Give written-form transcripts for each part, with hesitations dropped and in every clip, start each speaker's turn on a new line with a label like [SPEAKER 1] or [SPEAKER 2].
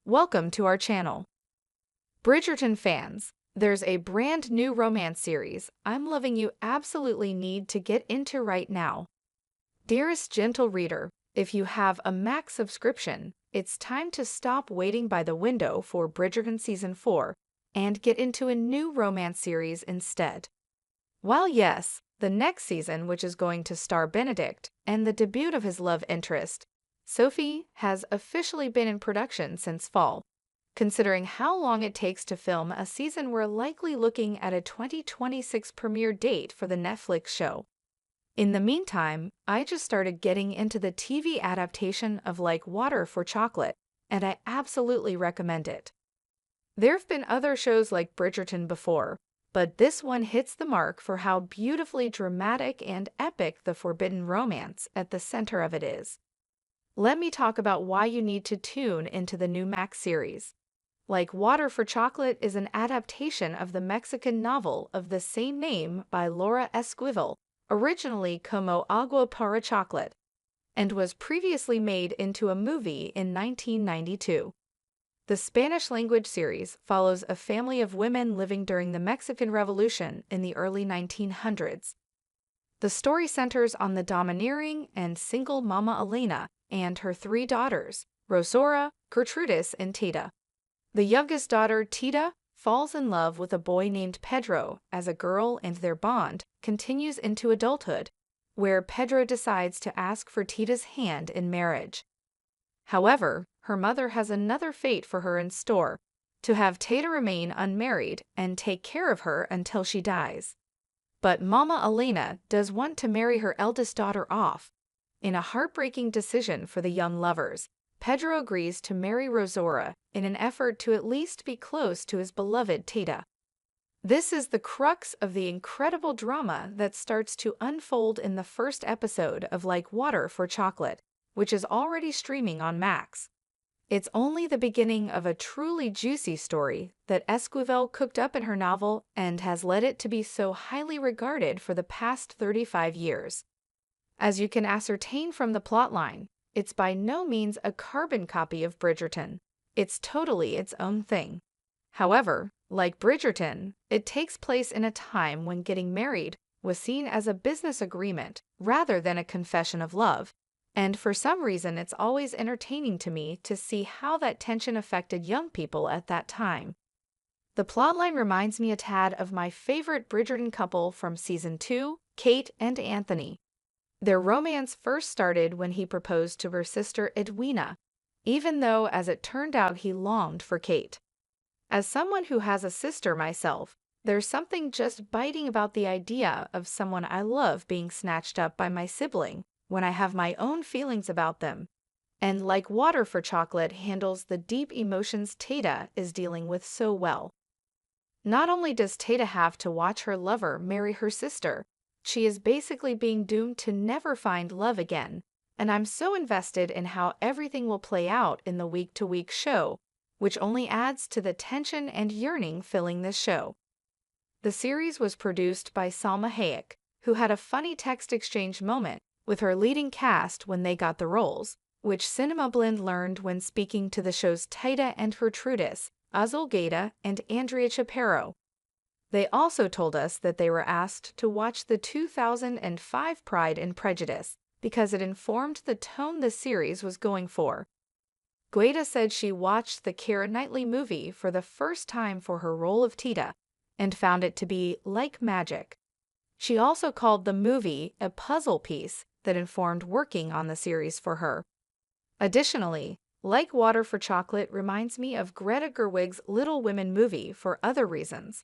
[SPEAKER 1] Welcome to our channel. Bridgerton fans, there's a brand new romance series I'm loving you absolutely need to get into right now. Dearest gentle reader, if you have a Max subscription, it's time to stop waiting by the window for Bridgerton Season 4 and get into a new romance series instead. While yes, the next season, which is going to star Benedict and the debut of his love interest, Sophie, has officially been in production since fall. Considering how long it takes to film a season, we're likely looking at a 2026 premiere date for the Netflix show. In the meantime, I just started getting into the TV adaptation of Like Water for Chocolate, and I absolutely recommend it. There have been other shows like Bridgerton before, but this one hits the mark for how beautifully dramatic and epic the forbidden romance at the center of it is. Let me talk about why you need to tune into the new Max series. Like Water for Chocolate is an adaptation of the Mexican novel of the same name by Laura Esquivel, originally Como Agua para Chocolate, and was previously made into a movie in 1992. The Spanish-language series follows a family of women living during the Mexican Revolution in the early 1900s. The story centers on the domineering and single Mama Elena and her three daughters, Rosora, Gertrudis, and Tita. The youngest daughter, Tita, falls in love with a boy named Pedro as a girl, and their bond continues into adulthood, where Pedro decides to ask for Tita's hand in marriage. However, her mother has another fate for her in store: to have Tita remain unmarried and take care of her until she dies. But Mama Elena does want to marry her eldest daughter off. In a heartbreaking decision for the young lovers, Pedro agrees to marry Rosora in an effort to at least be close to his beloved Tita. This is the crux of the incredible drama that starts to unfold in the first episode of Like Water for Chocolate, which is already streaming on Max. It's only the beginning of a truly juicy story that Esquivel cooked up in her novel and has led it to be so highly regarded for the past 35 years. As you can ascertain from the plotline, it's by no means a carbon copy of Bridgerton. It's totally its own thing. However, like Bridgerton, it takes place in a time when getting married was seen as a business agreement rather than a confession of love, and for some reason it's always entertaining to me to see how that tension affected young people at that time. The plotline reminds me a tad of my favorite Bridgerton couple from Season 2, Kate and Anthony. Their romance first started when he proposed to her sister Edwina, even though, as it turned out, he longed for Kate. As someone who has a sister myself, there's something just biting about the idea of someone I love being snatched up by my sibling when I have my own feelings about them. And Like Water for Chocolate handles the deep emotions Tita is dealing with so well. Not only does Tita have to watch her lover marry her sister, she is basically being doomed to never find love again, and I'm so invested in how everything will play out in the week-to-week show, which only adds to the tension and yearning filling this show. The series was produced by Salma Hayek, who had a funny text exchange moment with her leading cast when they got the roles, which Cinema Blend learned when speaking to the show's Tita and Gertrudis, Azul Gaeta, and Andrea Chaparro. They also told us that they were asked to watch the 2005 Pride and Prejudice because it informed the tone the series was going for. Gueda said she watched the Keira Knightley movie for the first time for her role of Tita and found it to be like magic. She also called the movie a puzzle piece that informed working on the series for her. Additionally, Like Water for Chocolate reminds me of Greta Gerwig's Little Women movie for other reasons.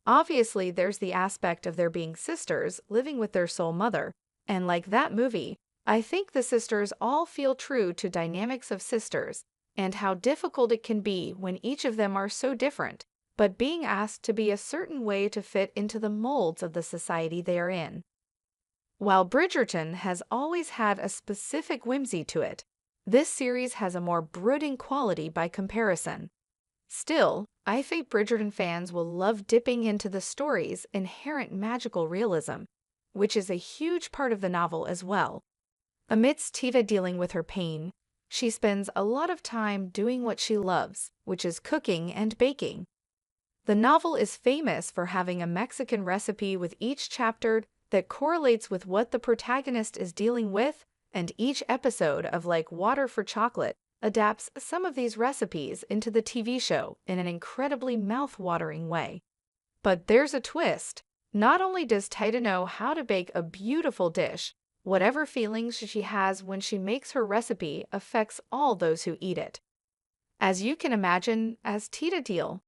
[SPEAKER 1] Obviously, there's the aspect of their being sisters living with their soul mother, and like that movie, I think the sisters all feel true to dynamics of sisters and how difficult it can be when each of them are so different, but being asked to be a certain way to fit into the molds of the society they are in. While Bridgerton has always had a specific whimsy to it, this series has a more brooding quality by comparison. Still, I think Bridgerton fans will love dipping into the story's inherent magical realism, which is a huge part of the novel as well. Amidst Tita dealing with her pain, She spends a lot of time doing what she loves, which is cooking and baking. The novel is famous for having a Mexican recipe with each chapter that correlates with what the protagonist is dealing with, and each episode of Like Water for Chocolate adapts some of these recipes into the TV show in an incredibly mouth-watering way. But there's a twist. Not only does Tita know how to bake a beautiful dish, whatever feelings she has when she makes her recipe affects all those who eat it. As you can imagine, as Tita deal